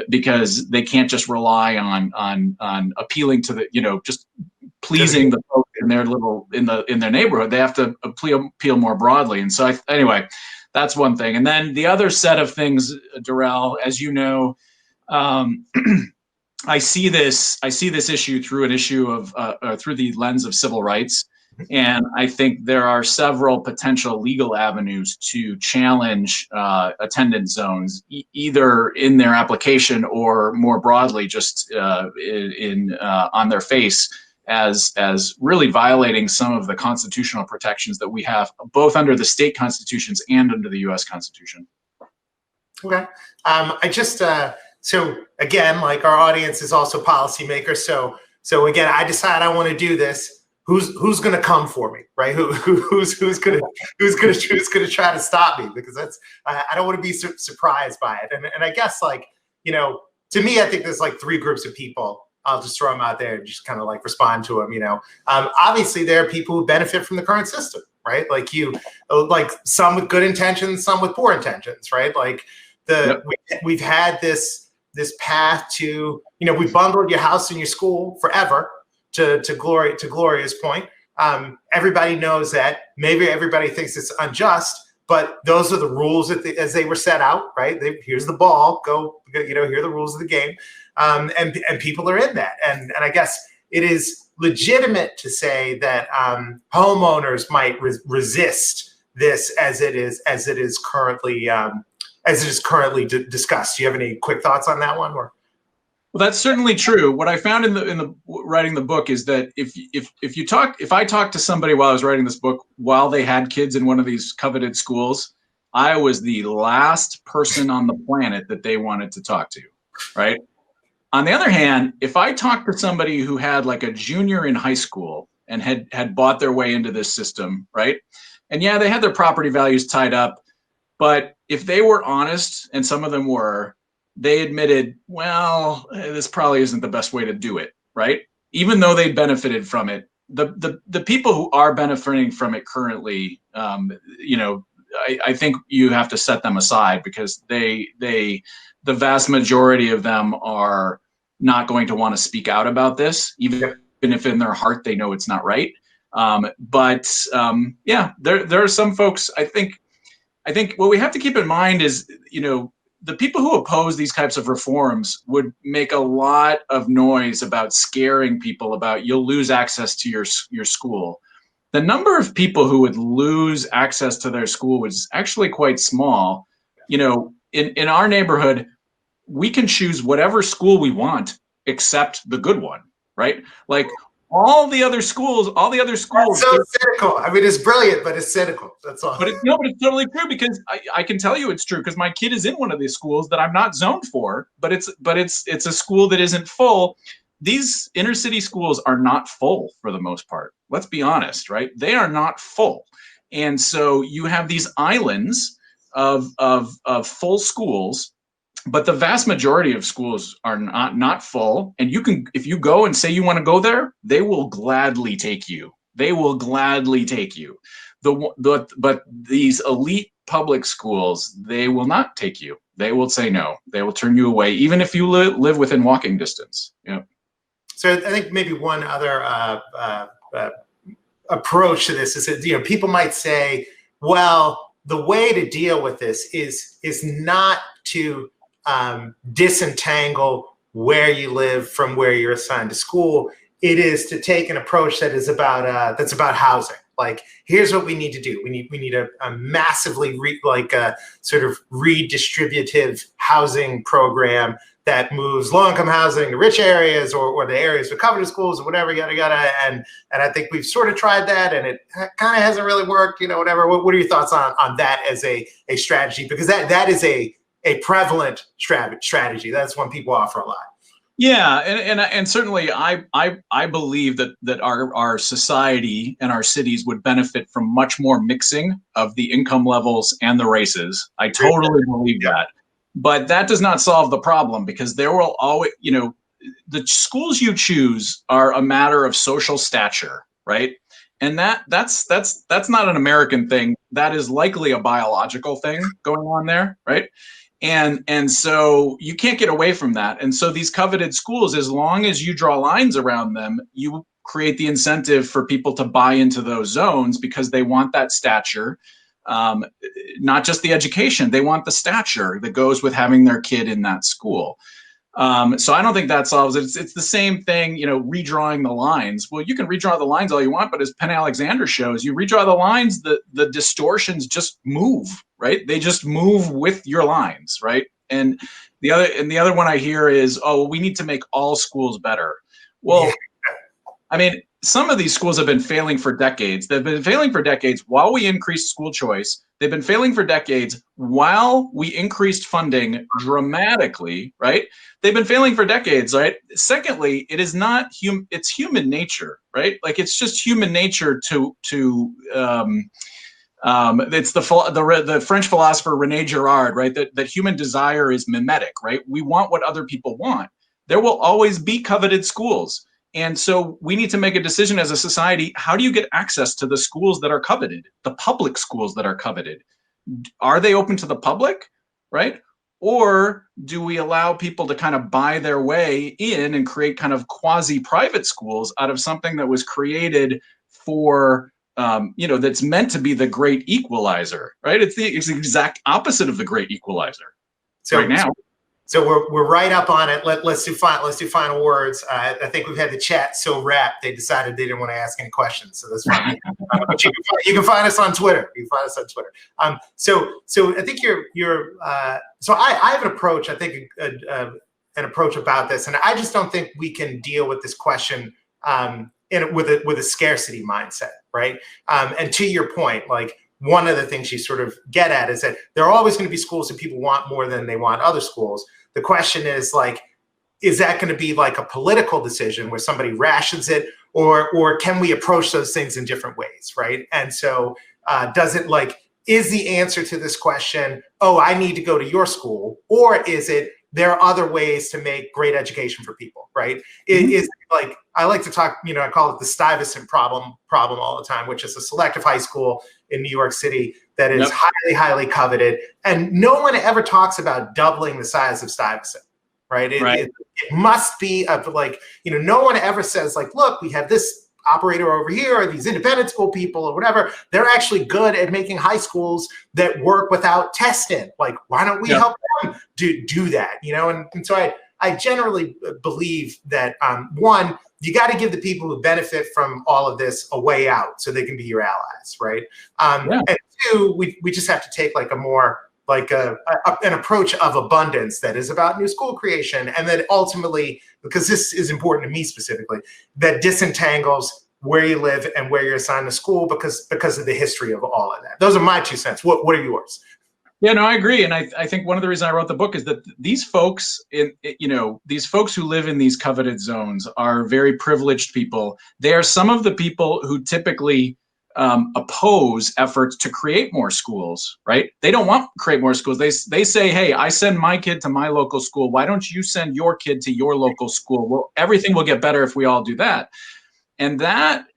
Because they can't just rely on appealing to just pleasing the folks in their neighborhood. They have to appeal more broadly. And so anyway, that's one thing. And then the other set of things, Derrell, as you know, I see this issue through through the lens of civil rights. And I think there are several potential legal avenues to challenge attendance zones, either in their application or more broadly, just on their face, as really violating some of the constitutional protections that we have, both under the state constitutions and under the U.S. Constitution.
Okay. So again, like our audience is also policymakers. So again, I decide I want to do this. Who's going to come for me, right? Who's going to try to stop me? Because I don't want to be surprised by it. And I guess, like, to me, I think there's like three groups of people. I'll just throw them out there and just kind of like respond to them. Obviously there are people who benefit from the current system, right? Like some with good intentions, some with poor intentions, right? Like we've had this path to, we bundled your house and your school forever. To Gloria's point, everybody knows that. Maybe everybody thinks it's unjust, but those are the rules as they were set out, right? Here's the ball, go, here are the rules of the game, and people are in that. And I guess it is legitimate to say that homeowners might resist this as it is currently discussed. Do you have any quick thoughts on that one, or?
Well, that's certainly true. What I found in the writing the book is that if I talked to somebody while I was writing this book, while they had kids in one of these coveted schools, I was the last person on the planet that they wanted to talk to, right? On the other hand, if I talked to somebody who had like a junior in high school and had bought their way into this system, right? And yeah, they had their property values tied up, but if they were honest, and some of them were, they admitted, well, this probably isn't the best way to do it, right? Even though they benefited from it, the people who are benefiting from it currently, I think you have to set them aside, because the vast majority of them are not going to want to speak out about this, even if in their heart they know it's not right. But there are some folks. I think what we have to keep in mind is, the people who oppose these types of reforms would make a lot of noise about scaring people about you'll lose access to your school. The number of people who would lose access to their school was actually quite small. In our neighborhood, we can choose whatever school we want except the good one, right? Like all the other schools. That's
so cynical. I mean, it's brilliant, but it's cynical. That's all.
But it's totally true, because I can tell you it's true, because my kid is in one of these schools that I'm not zoned for, but it's a school that isn't full. These inner city schools are not full for the most part. Let's be honest, right? They are not full. And so you have these islands of full schools, but the vast majority of schools are not full. And if you go and say you want to go there, they will gladly take you. But these elite public schools, they will not take you. They will say no. They will turn you away, even if you live within walking distance. Yeah.
So I think maybe one other approach to this is that, people might say, well, the way to deal with this is not to disentangle where you live from where you're assigned to school. It is to take an approach that is that's about housing. Like, here's what we need to do. We need a massively sort of redistributive housing program that moves low-income housing to rich areas or the areas with coveted schools or whatever, yada, yada. And I think we've sort of tried that, and it kind of hasn't really worked, whatever. What are your thoughts on that as a strategy? Because that is a prevalent strategy. That's one people offer a lot.
Yeah, and certainly I believe that our society and our cities would benefit from much more mixing of the income levels and the races. I totally believe that. But that does not solve the problem, because there will always, the schools you choose are a matter of social stature, right? And that's not an American thing. That is likely a biological thing going on there, right? And so you can't get away from that. And so these coveted schools, as long as you draw lines around them, you create the incentive for people to buy into those zones, because they want that stature. Not just the education, they want the stature that goes with having their kid in that school. So I don't think that solves it. It's the same thing, redrawing the lines. Well, you can redraw the lines all you want, but as Penn Alexander shows, you redraw the lines, the distortions just move, right? They just move with your lines, right? And the other one I hear is, oh, we need to make all schools better. Well, yeah. I mean, some of these schools have been failing for decades. They've been failing for decades while we increased school choice. They've been failing for decades while we increased funding dramatically, right? They've been failing for decades, right? Secondly, it is not it's human nature, right? Like, it's just human nature it's the French philosopher René Girard, right? That human desire is mimetic, right? We want what other people want. There will always be coveted schools. And so we need to make a decision as a society. How do you get access to the schools that are coveted, the public schools that are coveted? Are they open to the public, right? Or do we allow people to kind of buy their way in and create kind of quasi-private schools out of something that was created for, that's meant to be the great equalizer, right? It's the exact opposite of the great equalizer right now.
So we're right up on it. Let's do final words. I think we've had the chat so wrapped they decided they didn't want to ask any questions. So that's fine. But you can find us on Twitter. So I think so I have an approach. I think an approach about this, and I just don't think we can deal with this question with a scarcity mindset, right? And to your point, like, one of the things you sort of get at is that there are always going to be schools that people want more than they want other schools. The question is, like, is that going to be like a political decision where somebody rations it, or can we approach those things in different ways, right? And so is the answer to this question, oh, I need to go to your school, or is it there are other ways to make great education for people, right? Mm-hmm. It is like, I like to talk, I call it the Stuyvesant problem all the time, which is a selective high school in New York City that is highly, highly coveted. And no one ever talks about doubling the size of Stuyvesant, right? It must be no one ever says, like, look, we have this operator over here, or these independent school people or whatever. They're actually good at making high schools that work without testing. Like, why don't we help them do that? And so I generally believe that, one, you got to give the people who benefit from all of this a way out so they can be your allies, right? And two, we just have to take like a more an approach of abundance that is about new school creation, and that ultimately, because this is important to me specifically, that disentangles where you live and where you're assigned to school because of the history of all of that. Those are my 2 cents. What are yours?
Yeah, no, I agree. And I think one of the reasons I wrote the book is that these folks these folks who live in these coveted zones are very privileged people. They are some of the people who typically oppose efforts to create more schools, right? They don't want to create more schools. They say, hey, I send my kid to my local school. Why don't you send your kid to your local school? Well, everything will get better if we all do that. And that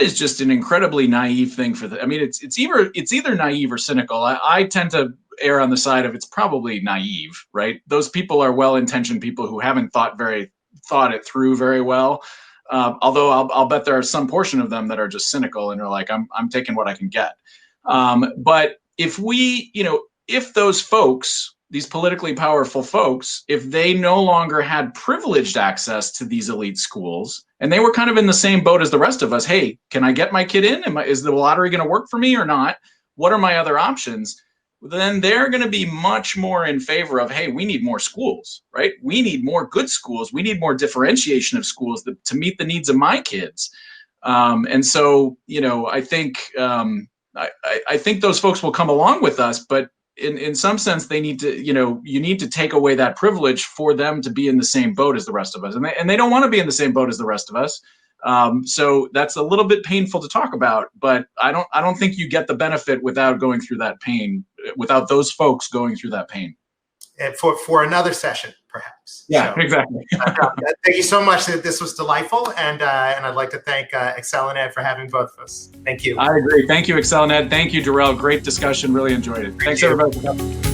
is just an incredibly naive thing for it's either naive or cynical. I tend to err on the side of it's probably naive, right? Those people are well-intentioned people who haven't thought it through very well. Although I'll bet there are some portion of them that are just cynical and are like, I'm taking what I can get. But if if those folks, these politically powerful folks, if they no longer had privileged access to these elite schools, and they were kind of in the same boat as the rest of us, hey, can I get my kid in? Is the lottery going to work for me or not? What are my other options? then they're going to be much more in favor of, hey, we need more schools, right? We need more good schools. We need more differentiation of schools to meet the needs of my kids. And so, I think I think those folks will come along with us, but in some sense, they need to, you need to take away that privilege for them to be in the same boat as the rest of us. And they don't want to be in the same boat as the rest of us. So that's a little bit painful to talk about, but I don't think you get the benefit without going through that pain, without those folks going through that pain.
And for another session, perhaps.
Yeah, so, exactly.
Thank you so much. This was delightful, and I'd like to thank ExcelinEd for having both of us. Thank you.
I agree. Thank you, ExcelinEd. Thank you, Derrell. Great discussion. Really enjoyed it. Thanks, everybody, for coming.